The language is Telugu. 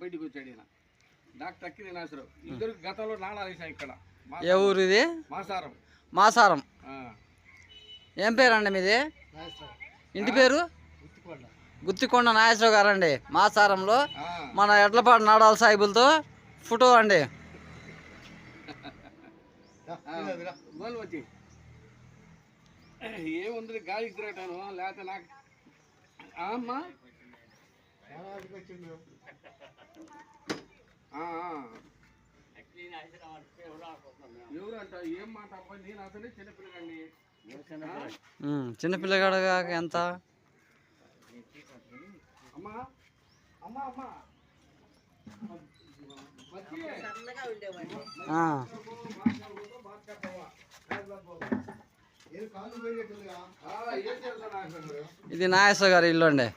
బయటికి వచ్చాడు ఈయన డాక్టర్ అక్కిరి నాసరావు. ఇద్దరు గతంలో నాణాలు వేసాం ఇక్కడ. ఏ ఊరు ఇది? మాసారం. మాసారం. ఏం పేరండి మీది? ఇంటి పేరు? గుత్తికొండ నాగేశ్వరరావు గారండి. మాసారంలో మన ఎడ్లపాడు నాడాల సాహిబులతో ఫోటో అండి. ఏముంది గాలికి తిరగటాను లేకపోతే నాకు అమ్మా ఎవరంట ఏం మాట అబ్బాయి నేను అసలే చిన్నపిల్లగాడిని. చిన్నపిల్లగాడు ఎంత? అమ్మా అమ్మా అమ్మా ఇది నాగేశ్వర గారి ఇల్లు అండి.